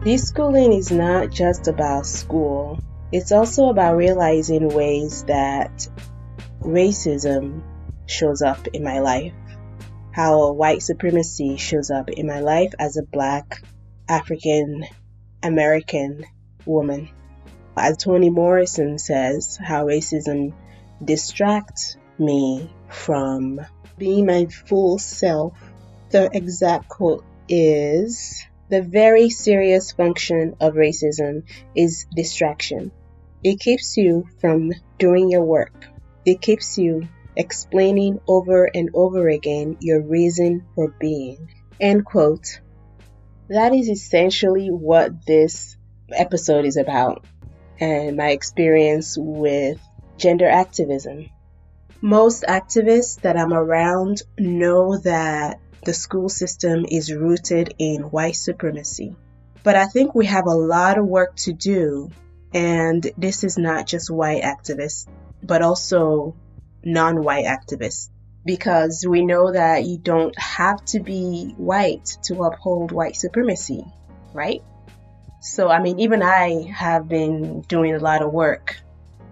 Deschooling is not just about school. It's also about realizing ways that racism shows up in my life, how white supremacy shows up in my life as a Black African American woman. As Toni Morrison says, how racism distracts me from being my full self. The exact quote is, "The very serious function of racism is distraction. It keeps you from doing your work. It keeps you explaining over and over again your reason for being." End quote. That is essentially what this episode is about, and my experience with gender activism. Most activists that I'm around know that the school system is rooted in white supremacy. But I think we have a lot of work to do, and this is not just white activists, but also non-white activists, because we know that you don't have to be white to uphold white supremacy, right? So, even I have been doing a lot of work.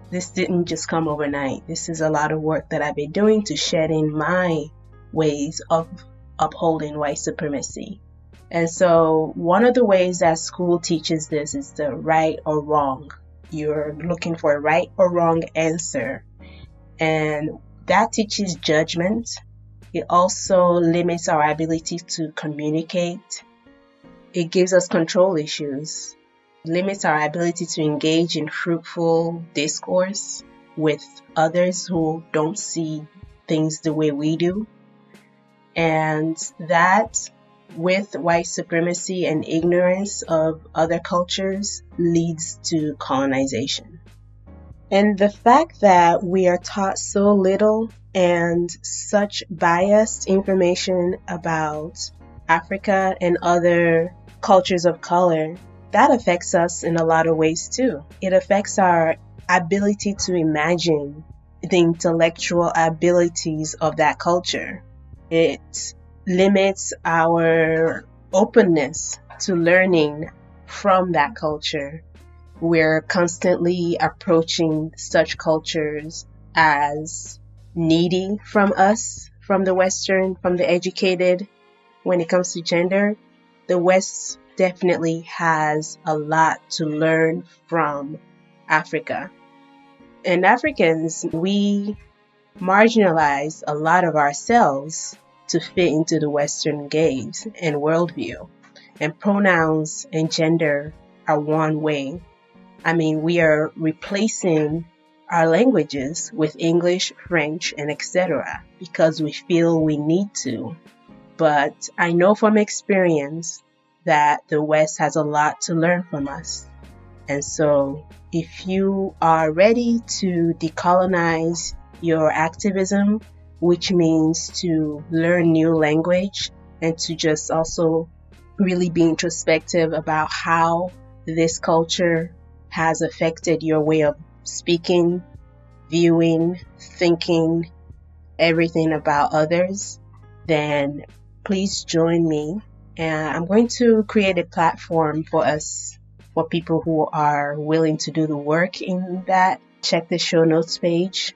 This didn't just come overnight. This is a lot of work that I've been doing to shed in my ways of upholding white supremacy. And so one of the ways that school teaches this is the right or wrong. You're looking for a right or wrong answer. And that teaches judgment. It also limits our ability to communicate. It gives us control issues. It limits our ability to engage in fruitful discourse with others who don't see things the way we do. And that, with white supremacy and ignorance of other cultures, leads to colonization. And the fact that we are taught so little and such biased information about Africa and other cultures of color, that affects us in a lot of ways too. It affects our ability to imagine the intellectual abilities of that culture. It limits our openness to learning from that culture. We're constantly approaching such cultures as needy from us, from the Western, from the educated. When it comes to gender, the West definitely has a lot to learn from Africa. And Africans, we marginalize a lot of ourselves to fit into the Western gaze and worldview. And pronouns and gender are one way. We are replacing our languages with English, French, and etc. because we feel we need to. But I know from experience that the West has a lot to learn from us. And so if you are ready to decolonize your activism, which means to learn new language and to just also really be introspective about how this culture has affected your way of speaking, viewing, thinking, everything about others, then please join me. And I'm going to create a platform for us, for people who are willing to do the work in that. Check the show notes page.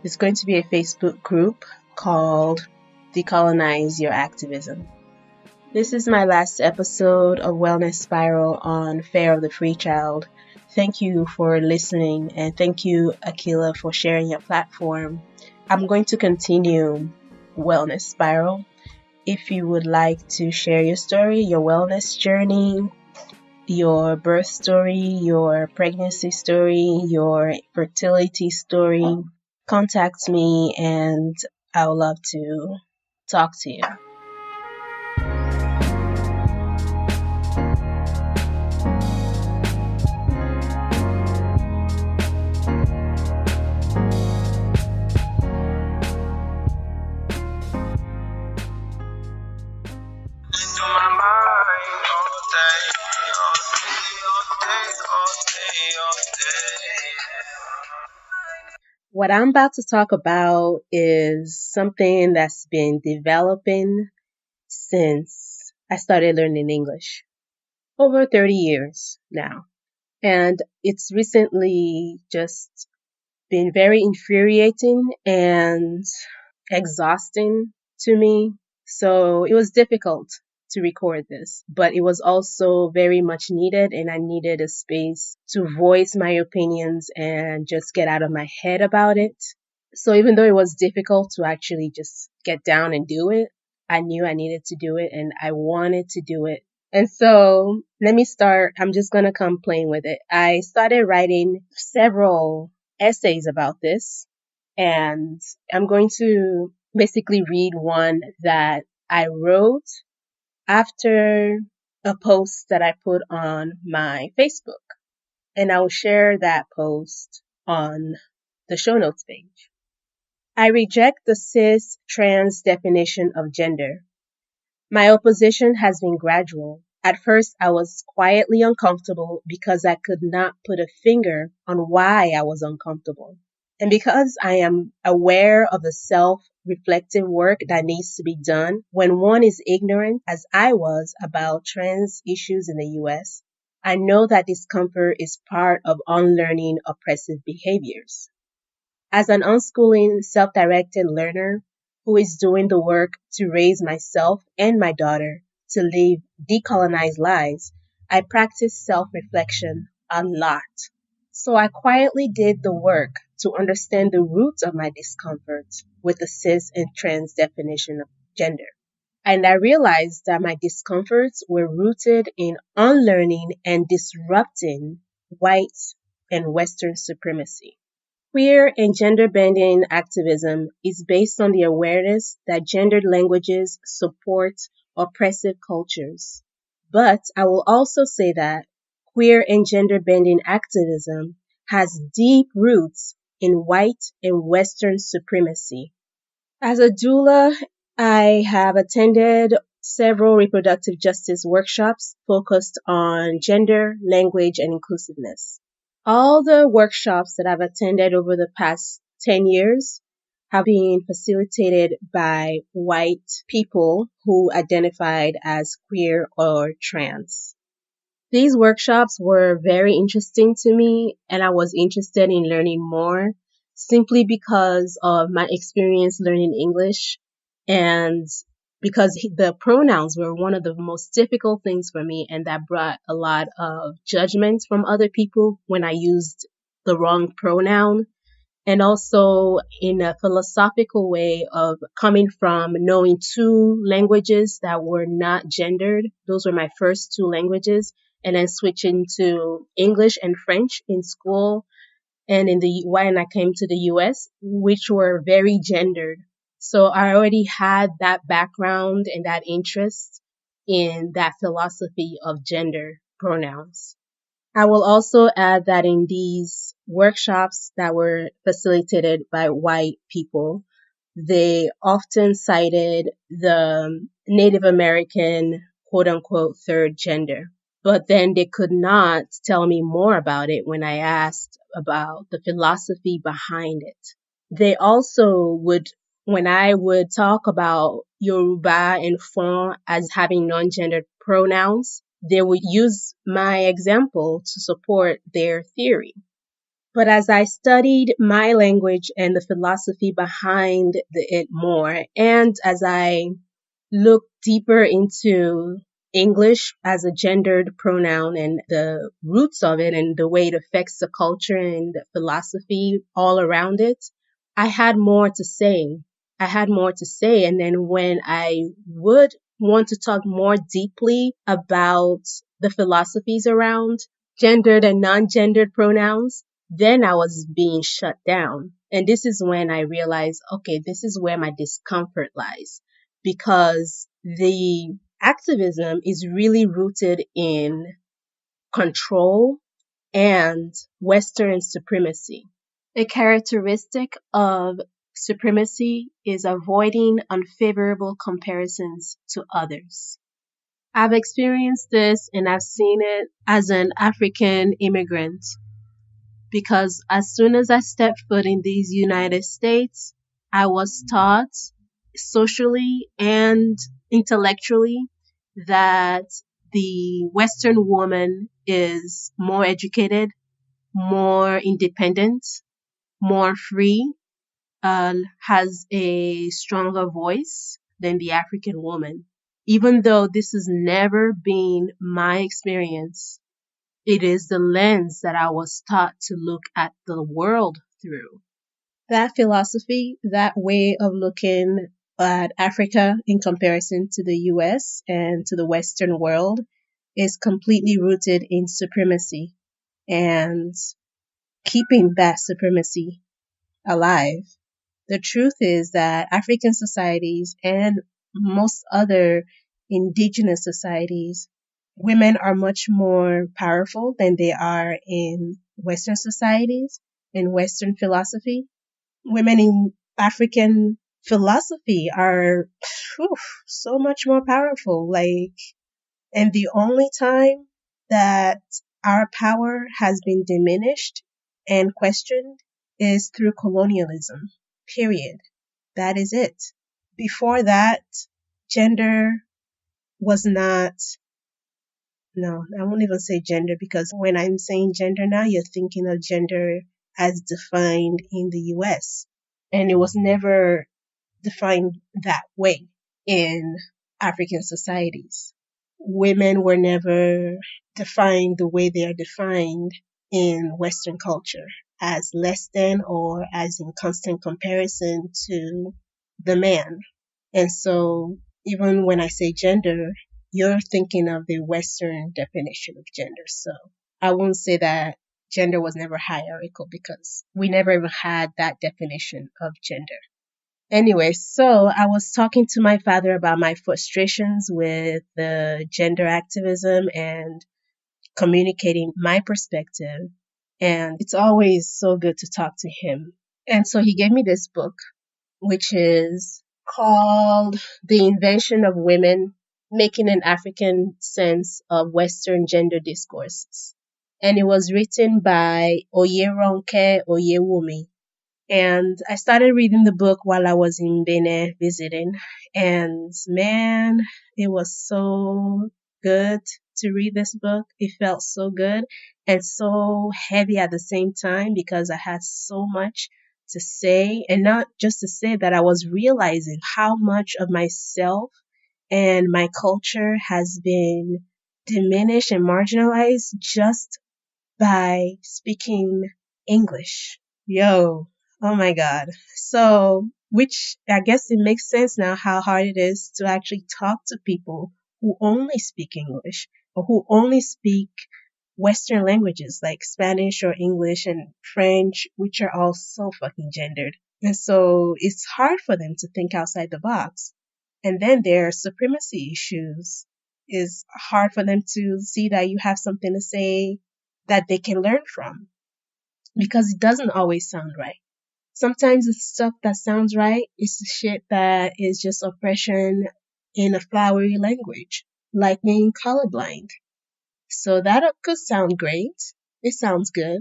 It's going to be a Facebook group called Decolonize Your Activism. This is my last episode of Wellness Spiral on Fare of the Free Child. Thank you for listening, and thank you, Akila, for sharing your platform. I'm going to continue Wellness Spiral. If you would like to share your story, your wellness journey, your birth story, your pregnancy story, your fertility story, contact me and I would love to talk to you. What I'm about to talk about is something that's been developing since I started learning English. over 30 years now. And it's recently just been very infuriating and exhausting to me. So it was difficult to record this, but it was also very much needed, and I needed a space to voice my opinions and just get out of my head about it. So even though it was difficult to actually just get down and do it, I knew I needed to do it and I wanted to do it. And so let me start. I'm just going to come plain with it. I started writing several essays about this, and I'm going to basically read one that I wrote after a post that I put on my Facebook. And I will share that post on the show notes page. I reject the cis trans definition of gender. My opposition has been gradual. At first, I was quietly uncomfortable because I could not put a finger on why I was uncomfortable. And because I am aware of the self-reflective work that needs to be done when one is ignorant, as I was, about trans issues in the US, I know that discomfort is part of unlearning oppressive behaviors. As an unschooling, self-directed learner who is doing the work to raise myself and my daughter to live decolonized lives, I practice self-reflection a lot. So I quietly did the work to understand the roots of my discomfort with the cis and trans definition of gender. And I realized that my discomforts were rooted in unlearning and disrupting white and Western supremacy. Queer and gender-bending activism is based on the awareness that gendered languages support oppressive cultures. But I will also say that queer and gender-bending activism has deep roots in white and Western supremacy. As a doula, I have attended several reproductive justice workshops focused on gender, language, and inclusiveness. All the workshops that I've attended over the past 10 years have been facilitated by white people who identified as queer or trans. These workshops were very interesting to me, and I was interested in learning more simply because of my experience learning English and because the pronouns were one of the most difficult things for me, and that brought a lot of judgments from other people when I used the wrong pronoun. And also in a philosophical way of coming from knowing two languages that were not gendered. Those were my first two languages. And then switching to English and French in school and when I came to the US, which were very gendered. So I already had that background and that interest in that philosophy of gender pronouns. I will also add that in these workshops that were facilitated by white people, they often cited the Native American quote unquote third gender. But then they could not tell me more about it when I asked about the philosophy behind it. They also would, when I would talk about Yoruba and Fon as having non-gendered pronouns, they would use my example to support their theory. But as I studied my language and the philosophy behind it more, and as I looked deeper into English as a gendered pronoun and the roots of it and the way it affects the culture and the philosophy all around it, I had more to say. I had more to say. And then when I would want to talk more deeply about the philosophies around gendered and non-gendered pronouns, then I was being shut down. And this is when I realized, okay, this is where my discomfort lies, because the activism is really rooted in control and Western supremacy. A characteristic of supremacy is avoiding unfavorable comparisons to others. I've experienced this and I've seen it as an African immigrant, because as soon as I stepped foot in these United States, I was taught socially and intellectually that the Western woman is more educated, more independent, more free, has a stronger voice than the African woman. Even though this has never been my experience, it is the lens that I was taught to look at the world through. That philosophy, that way of looking at Africa in comparison to the US and to the Western world is completely rooted in supremacy and keeping that supremacy alive. The truth is that African societies and most other indigenous societies, women are much more powerful than they are in Western societies, in Western philosophy. Women in African philosophy are whew, so much more powerful. And the only time that our power has been diminished and questioned is through colonialism. Period. That is it. Before that, gender was not, no, I won't even say gender, because when I'm saying gender now, you're thinking of gender as defined in the US. And it was never defined that way in African societies. Women were never defined the way they are defined in Western culture, as less than or as in constant comparison to the man. And so even when I say gender, you're thinking of the Western definition of gender. So I won't say that gender was never hierarchical, because we never even had that definition of gender. Anyway, so I was talking to my father about my frustrations with the gender activism and communicating my perspective. And it's always so good to talk to him. And so he gave me this book, which is called The Invention of Women, Making an African Sense of Western Gender Discourses. And it was written by Oyeronke Oyewumi. And I started reading the book while I was in Benin visiting. And man, it was so good to read this book. It felt so good and so heavy at the same time, because I had so much to say. And not just to say that, I was realizing how much of myself and my culture has been diminished and marginalized just by speaking English. Yo, oh my God. So, which I guess it makes sense now how hard it is to actually talk to people who only speak English or who only speak Western languages like Spanish or English and French, which are all so fucking gendered. And so it's hard for them to think outside the box. And then their supremacy issues is hard for them to see that you have something to say that they can learn from, because it doesn't always sound right. Sometimes the stuff that sounds right is the shit that is just oppression in a flowery language, like being colorblind. So that could sound great. It sounds good.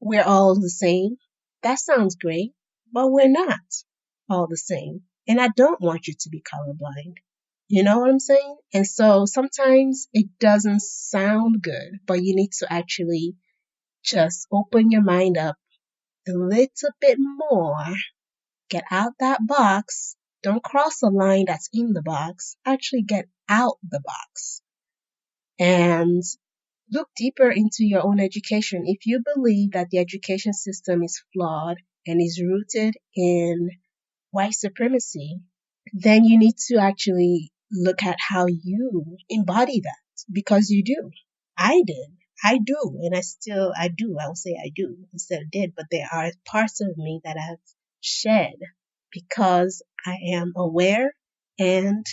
We're all the same. That sounds great, but we're not all the same. And I don't want you to be colorblind. You know what I'm saying? And so sometimes it doesn't sound good, but you need to actually just open your mind up a little bit more. Get out that box. Don't cross a line that's in the box. Actually get out the box. And look deeper into your own education. If you believe that the education system is flawed and is rooted in white supremacy, then you need to actually look at how you embody that, because you do. I did. I do. And I do. I will say I do instead of did, but there are parts of me that I've shed because I am aware and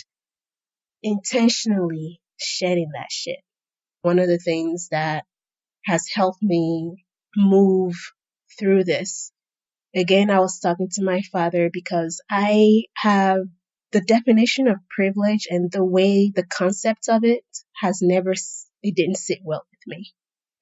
intentionally shedding that shit. One of the things that has helped me move through this, again, I was talking to my father, because I have the definition of privilege and the way the concept of it it didn't sit well with me.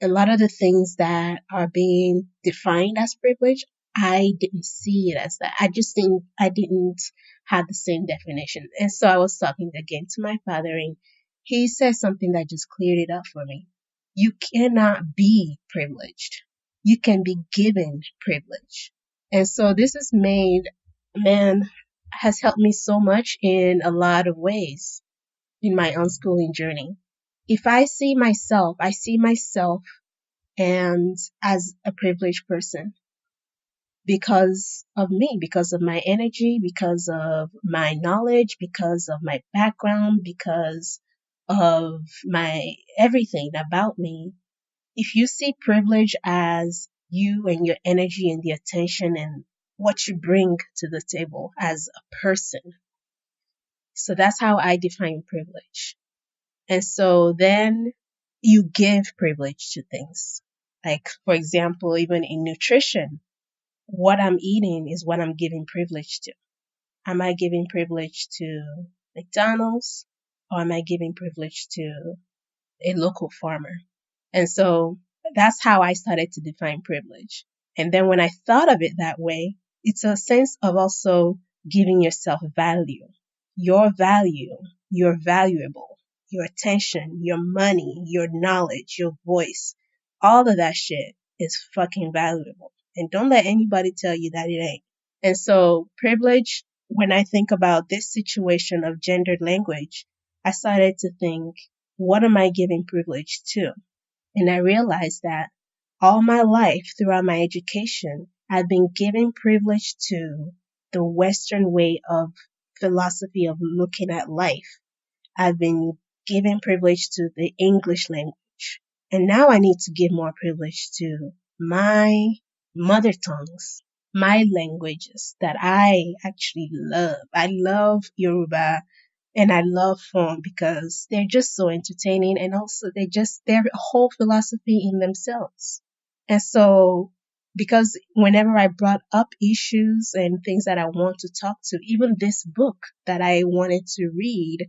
A lot of the things that are being defined as privilege, I didn't see it as that. I didn't have the same definition. And so I was talking again to my father, and he said something that just cleared it up for me. You cannot be privileged. You can be given privilege. And so this has has helped me so much in a lot of ways in my unschooling journey. If I see myself and as a privileged person because of me, because of my energy, because of my knowledge, because of my background, because of my everything about me. If you see privilege as you and your energy and the attention and what you bring to the table as a person. So that's how I define privilege. And so then you give privilege to things. Like, for example, even in nutrition, what I'm eating is what I'm giving privilege to. Am I giving privilege to McDonald's or am I giving privilege to a local farmer? And so that's how I started to define privilege. And then when I thought of it that way, it's a sense of also giving yourself value. Your value, you're valuable. Your attention, your money, your knowledge, your voice, all of that shit is fucking valuable. And don't let anybody tell you that it ain't. And so privilege, when I think about this situation of gendered language, I started to think, what am I giving privilege to? And I realized that all my life throughout my education, I've been given privilege to the Western way of philosophy of looking at life. I've been given privilege to the English language. And now I need to give more privilege to my mother tongues, my languages that I actually love. I love Yoruba and I love Fon because they're just so entertaining and also they're a whole philosophy in themselves. And so, because whenever I brought up issues and things that I want to talk to, even this book that I wanted to read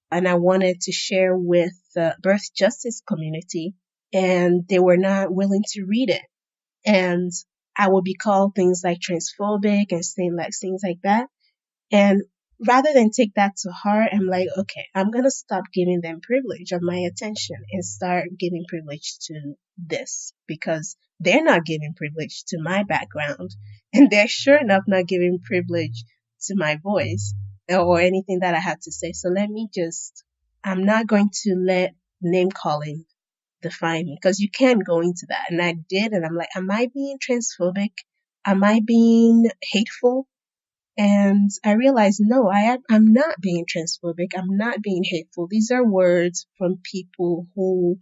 and I wanted to share with the birth justice community, and they were not willing to read it. And I would be called things like transphobic and things like that. And rather than take that to heart, I'm like, okay, I'm going to stop giving them privilege of my attention and start giving privilege to this because they're not giving privilege to my background and they're sure enough not giving privilege to my voice or anything that I have to say. So I'm not going to let name calling define me because you can't go into that. And I did. And I'm like, am I being transphobic? Am I being hateful? And I realized, no, I'm not being transphobic. I'm not being hateful. These are words from people who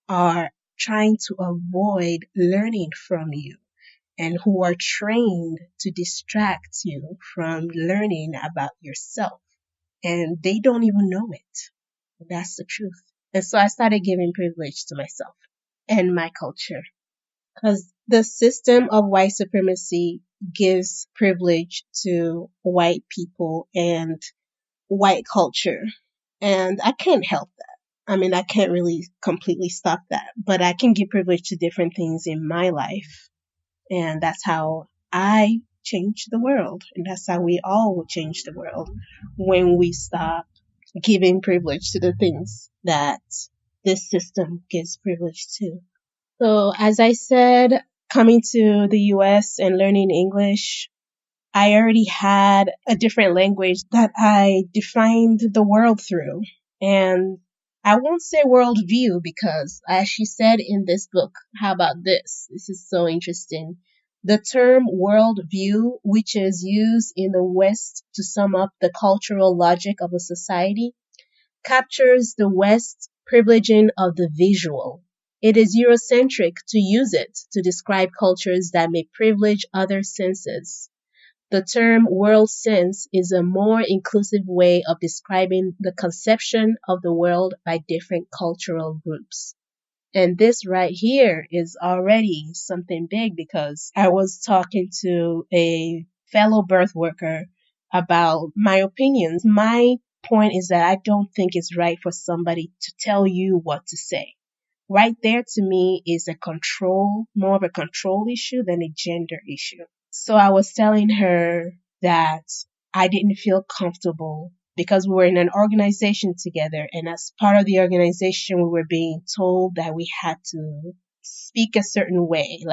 are trying to avoid learning from you and who are trained to distract you from learning about yourself. And they don't even know it. That's the truth. And so I started giving privilege to myself and my culture. Because the system of white supremacy gives privilege to white people and white culture. And I can't help that. I mean, I can't really completely stop that, but I can give privilege to different things in my life. And that's how I change the world. And that's how we all will change the world when we stop giving privilege to the things that this system gives privilege to. So as I said, coming to the US and learning English, I already had a different language that I defined the world through. And I won't say worldview because as she said in this book, how about this? This is so interesting. The term worldview, which is used in the West to sum up the cultural logic of a society, captures the West's privileging of the visual. It is Eurocentric to use it to describe cultures that may privilege other senses. The term world sense is a more inclusive way of describing the conception of the world by different cultural groups. And this right here is already something big because I was talking to a fellow birth worker about my opinions. My point is that I don't think it's right for somebody to tell you what to say. Right there to me is more of a control issue than a gender issue. So I was telling her that I didn't feel comfortable because we were in an organization together. And as part of the organization, we were being told that we had to speak a certain way.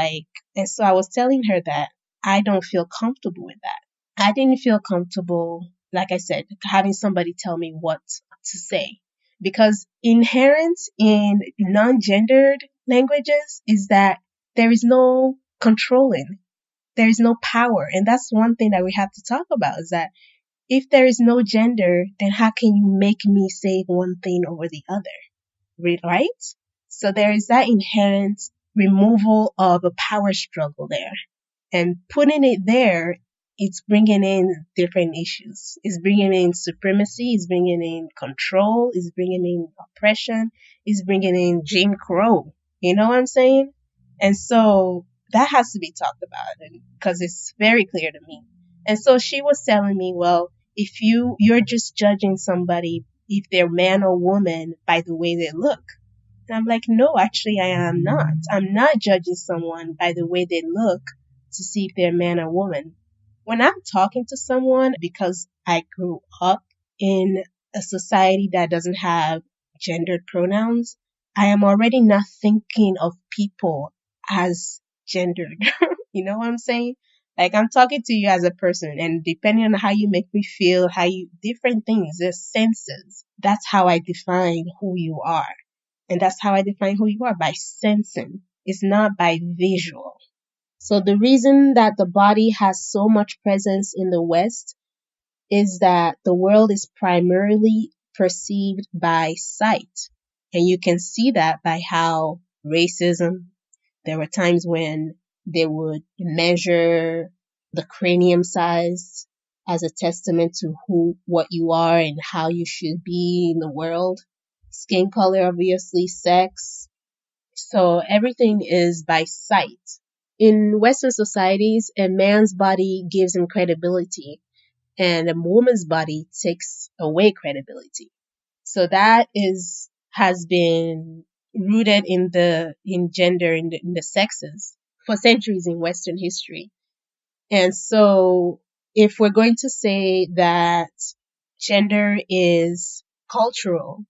And so I was telling her that I don't feel comfortable with that. I didn't feel comfortable, like I said, having somebody tell me what to say. Because inherent in non-gendered languages is that there is no controlling. There is no power. And that's one thing that we have to talk about, is that if there is no gender, then how can you make me say one thing over the other? Right? So there is that inherent removal of a power struggle there. And putting it there, it's bringing in different issues. It's bringing in supremacy, it's bringing in control, it's bringing in oppression, it's bringing in Jim Crow. You know what I'm saying? And so that has to be talked about, because it's very clear to me. And so she was telling me, well, if you're just judging somebody, if they're man or woman, by the way they look. And I'm like, no, actually I am not. I'm not judging someone by the way they look to see if they're man or woman. When I'm talking to someone, because I grew up in a society that doesn't have gendered pronouns, I am already not thinking of people as gendered. You know what I'm saying? Like, I'm talking to you as a person, and depending on how you make me feel, different things, there's senses. That's how I define who you are. And that's how I define who you are, by sensing. It's not by visual. So the reason that the body has so much presence in the West is that the world is primarily perceived by sight. And you can see that by how racism, there were times when they would measure the cranium size as a testament to what you are and how you should be in the world. Skin color, obviously, sex. So everything is by sight. In Western societies, a man's body gives him credibility, and a woman's body takes away credibility. So that has been rooted in gender, in the sexes for centuries in Western history. And so if we're going to say that gender is cultural,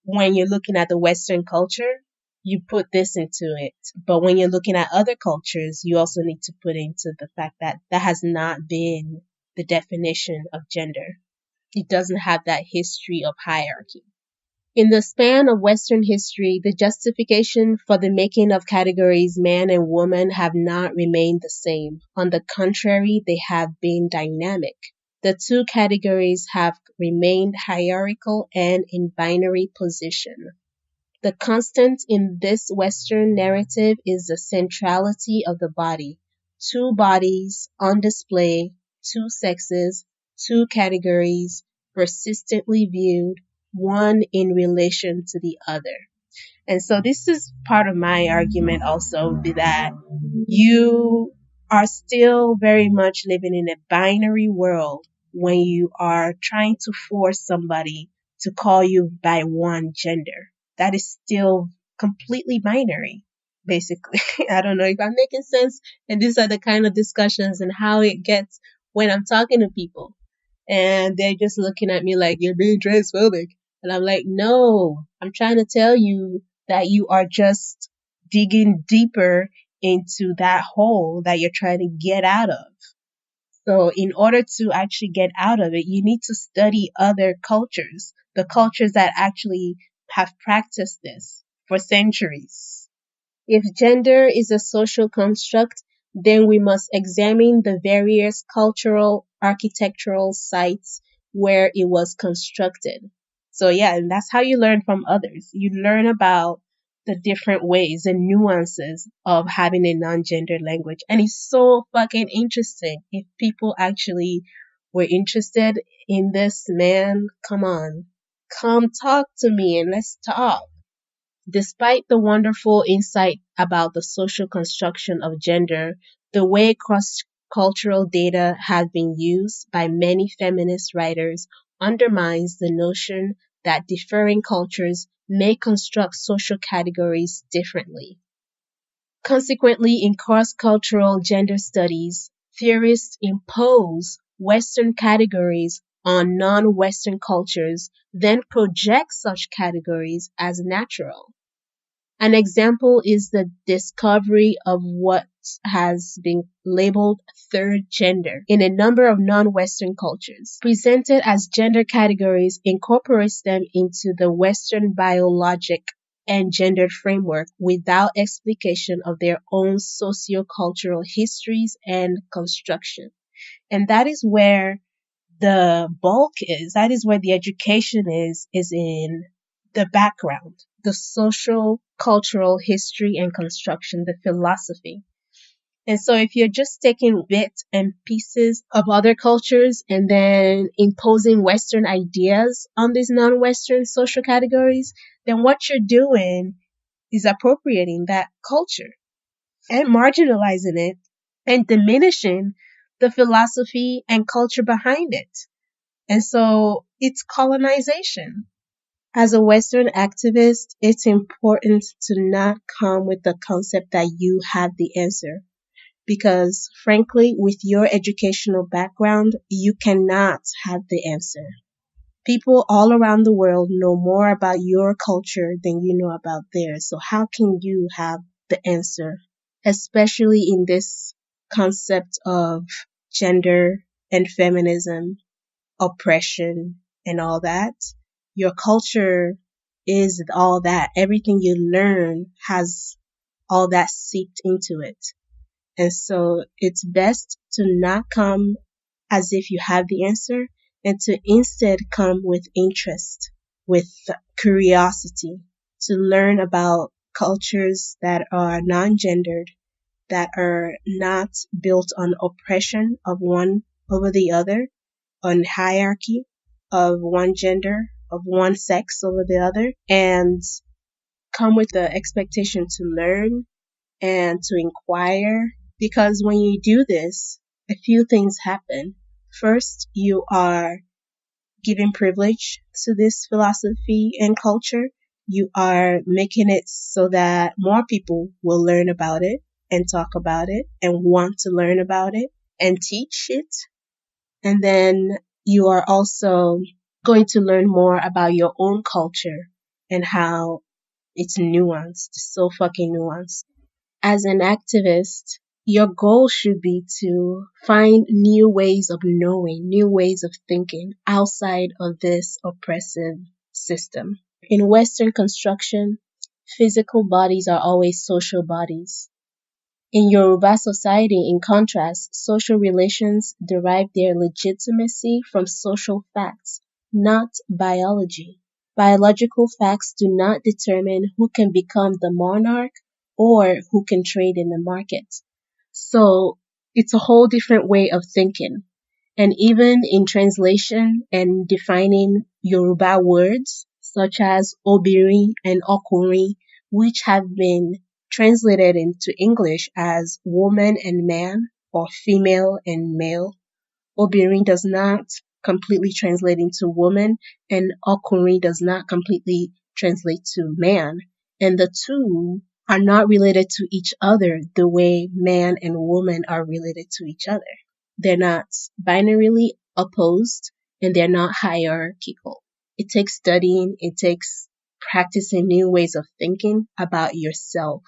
when you're looking at the Western culture, you put this into it. But when you're looking at other cultures, you also need to put into the fact that that has not been the definition of gender. It doesn't have that history of hierarchy. In the span of Western history, the justification for the making of categories man and woman have not remained the same. On the contrary, they have been dynamic. The two categories have remained hierarchical and in binary position. The constant in this Western narrative is the centrality of the body. Two bodies on display, two sexes, two categories, persistently viewed, one in relation to the other. And so this is part of my argument also, that you are still very much living in a binary world when you are trying to force somebody to call you by one gender. That is still completely binary, basically. I don't know if I'm making sense. And these are the kind of discussions and how it gets when I'm talking to people. And they're just looking at me like, you're being transphobic. And I'm like, no, I'm trying to tell you that you are just digging deeper into that hole that you're trying to get out of. So in order to actually get out of it, you need to study other cultures, the cultures that actually have practiced this for centuries. If gender is a social construct, then we must examine the various cultural, architectural sites where it was constructed. So yeah, and that's how you learn from others. You learn about the different ways and nuances of having a non-gendered language. And it's so fucking interesting. If people actually were interested in this, man, come on. Come talk to me and let's talk. Despite the wonderful insight about the social construction of gender, the way cross-cultural data have been used by many feminist writers undermines the notion that differing cultures may construct social categories differently. Consequently, in cross-cultural gender studies, theorists impose Western categories on non-Western cultures then project such categories as natural. An example is the discovery of what has been labeled third gender in a number of non-Western cultures. Presented as gender categories incorporates them into the Western biologic and gendered framework without explication of their own socio-cultural histories and construction. And that is where the bulk is. That is where the education is in the background, the social, cultural history and construction, the philosophy. And so if you're just taking bits and pieces of other cultures and then imposing Western ideas on these non-Western social categories, then what you're doing is appropriating that culture and marginalizing it and diminishing the philosophy and culture behind it. And so it's colonization. As a Western activist, it's important to not come with the concept that you have the answer. Because frankly, with your educational background, you cannot have the answer. People all around the world know more about your culture than you know about theirs. So how can you have the answer? Especially in this concept of gender and feminism, oppression, and all that. Your culture is all that. Everything you learn has all that seeped into it. And so it's best to not come as if you have the answer and to instead come with interest, with curiosity, to learn about cultures that are non-gendered, that are not built on oppression of one over the other, on hierarchy of one gender, of one sex over the other, and come with the expectation to learn and to inquire. Because when you do this, a few things happen. First, you are giving privilege to this philosophy and culture. You are making it so that more people will learn about it and talk about it and want to learn about it and teach it. And then you are also going to learn more about your own culture and how it's nuanced, so fucking nuanced. As an activist, your goal should be to find new ways of knowing, new ways of thinking outside of this oppressive system. In Western construction, physical bodies are always social bodies. In Yoruba society, in contrast, social relations derive their legitimacy from social facts, not biology. Biological facts do not determine who can become the monarch or who can trade in the market. So it's a whole different way of thinking. And even in translation and defining Yoruba words such as obìnrin and ọkùnrin, which have been translated into English as woman and man or female and male, obìnrin does not completely translate into woman and ọkùnrin does not completely translate to man. And the two are not related to each other the way man and woman are related to each other. They're not binarily opposed and they're not hierarchical. It takes studying, it takes practicing new ways of thinking about yourself.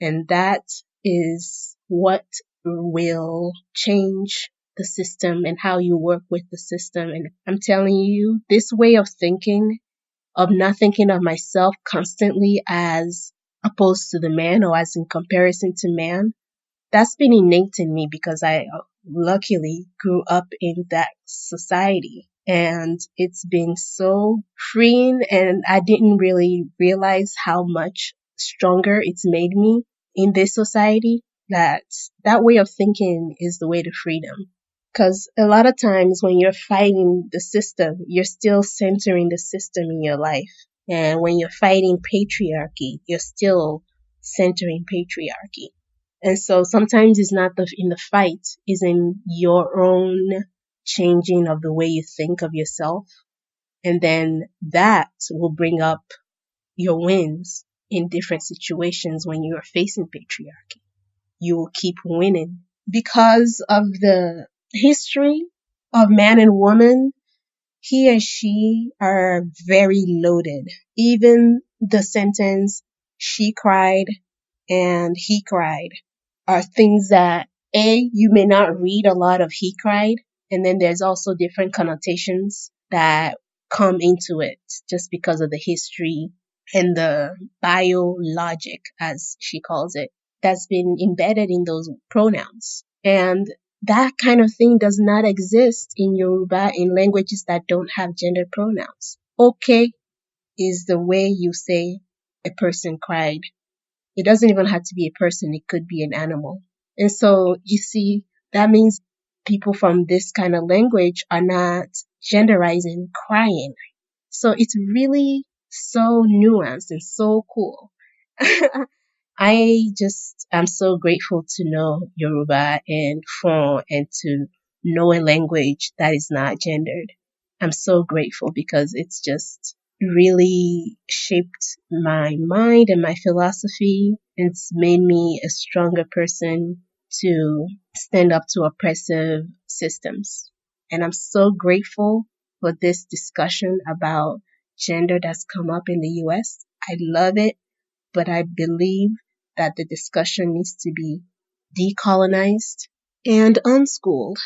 And that is what will change the system and how you work with the system. And I'm telling you, this way of thinking, of not thinking of myself constantly as opposed to the man or as in comparison to man, that's been innate in me because I luckily grew up in that society. And it's been so freeing and I didn't really realize how much stronger it's made me in this society. That way of thinking is the way to freedom. Because a lot of times when you're fighting the system, you're still centering the system in your life. And when you're fighting patriarchy, you're still centering patriarchy. And so sometimes it's not in the fight, it's in your own changing of the way you think of yourself. And then that will bring up your wins in different situations when you are facing patriarchy. You will keep winning because of the history of man and woman he and she are very loaded. Even the sentence, she cried and he cried, are things that, you may not read a lot of he cried, and then there's also different connotations that come into it just because of the history and the biologic, as she calls it, that's been embedded in those pronouns. And that kind of thing does not exist in Yoruba, in languages that don't have gender pronouns. Okay is the way you say a person cried. It doesn't even have to be a person, it could be an animal. And so you see, that means people from this kind of language are not genderizing crying. So it's really so nuanced and so cool. I'm so grateful to know Yoruba and Fon and to know a language that is not gendered. I'm so grateful because it's just really shaped my mind and my philosophy. It's made me a stronger person to stand up to oppressive systems. And I'm so grateful for this discussion about gender that's come up in the US. I love it, but I believe that the discussion needs to be decolonized and unschooled.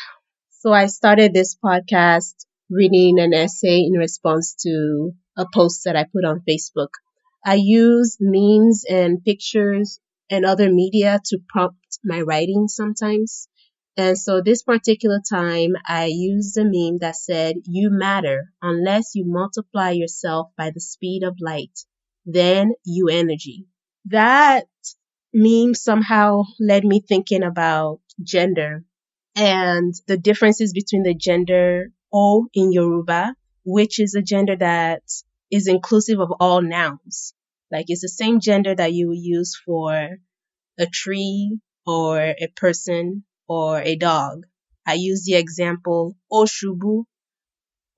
So I started this podcast reading an essay in response to a post that I put on Facebook. I use memes and pictures and other media to prompt my writing sometimes. And so this particular time, I used a meme that said, "You matter unless you multiply yourself by the speed of light. Then you energy." That meme somehow led me thinking about gender and the differences between the gender O in Yoruba, which is a gender that is inclusive of all nouns. Like it's the same gender that you would use for a tree or a person or a dog. I use the example Oshubu.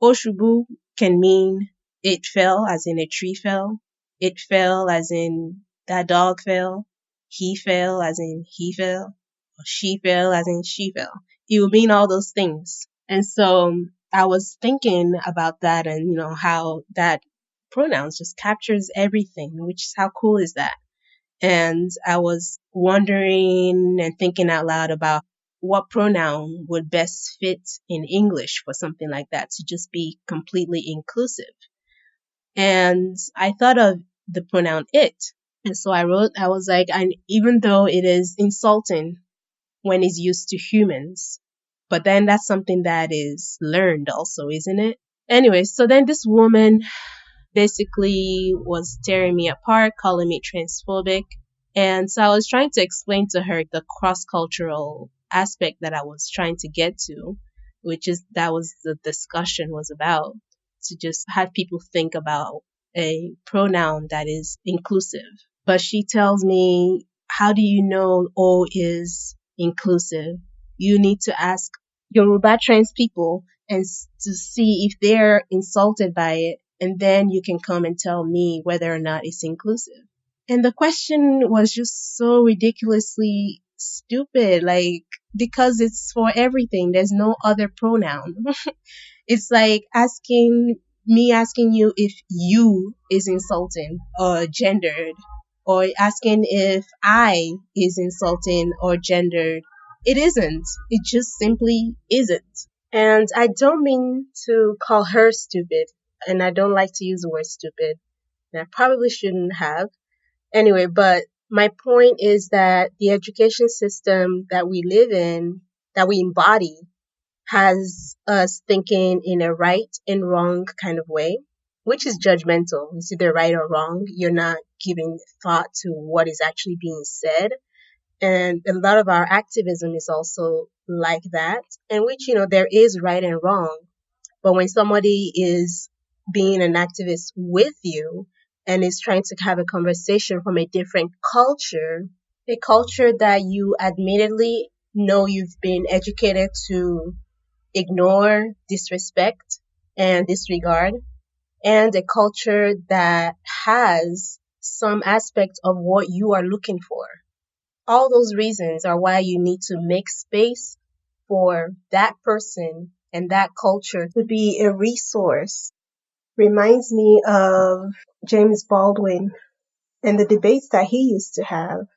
Oshubu can mean it fell, as in a tree fell. It fell, as in that dog fell. He fell, as in he fell. Or she fell, as in she fell. It would mean all those things. And so I was thinking about that and, how that pronouns just captures everything, which is how cool is that? And I was wondering and thinking out loud about what pronoun would best fit in English for something like that to just be completely inclusive. And I thought of the pronoun it. And so I was like, and even though it is insulting when it's used to humans, but then that's something that is learned also, isn't it? Anyway, so then this woman basically was tearing me apart, calling me transphobic. And so I was trying to explain to her the cross-cultural aspect that I was trying to get to, that was the discussion was about, to just have people think about a pronoun that is inclusive. But she tells me, how do you know O is inclusive? You need to ask Yoruba trans people and to see if they're insulted by it, and then you can come and tell me whether or not it's inclusive. And the question was just so ridiculously stupid, like, because it's for everything. There's no other pronoun. It's like asking you if you is insulting or gendered, or asking if I is insulting or gendered. It isn't. It just simply isn't. And I don't mean to call her stupid, and I don't like to use the word stupid, and I probably shouldn't have. Anyway, but my point is that the education system that we live in, that we embody, has us thinking in a right and wrong kind of way, which is judgmental. It's either right or wrong. You're not giving thought to what is actually being said. And a lot of our activism is also like that, in which, there is right and wrong. But when somebody is being an activist with you and is trying to have a conversation from a different culture, a culture that you admittedly know you've been educated to ignore, disrespect, and disregard, and a culture that has some aspect of what you are looking for. All those reasons are why you need to make space for that person and that culture to be a resource reminds me of James Baldwin and the debates that he used to have.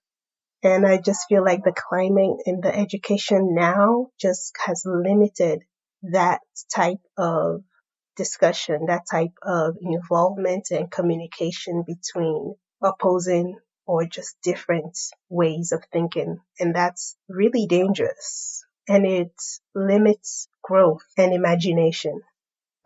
And I just feel like the climate in the education now just has limited that type of discussion, that type of involvement and communication between opposing or just different ways of thinking. And that's really dangerous. And it limits growth and imagination.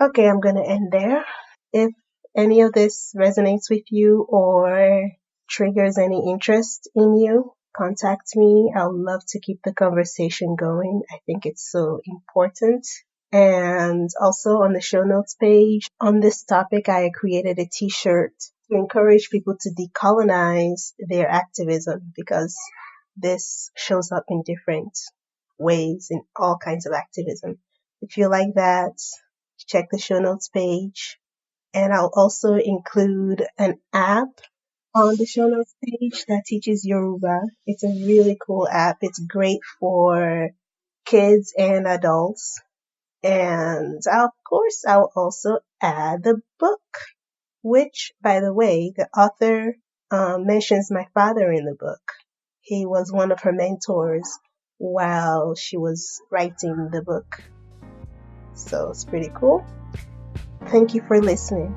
Okay, I'm going to end there. If any of this resonates with you or triggers any interest in you, contact me. I would love to keep the conversation going. I think it's so important. And also on the show notes page on this topic, I created a t-shirt to encourage people to decolonize their activism, because this shows up in different ways in all kinds of activism. If you like that, check the show notes page. And I'll also include an app on the show notes page that teaches Yoruba. It's a really cool app. It's great for kids and adults. And of course, I'll also add the book, which, by the way, the author mentions my father in the book. He was one of her mentors while she was writing the book. So it's pretty cool. Thank you for listening.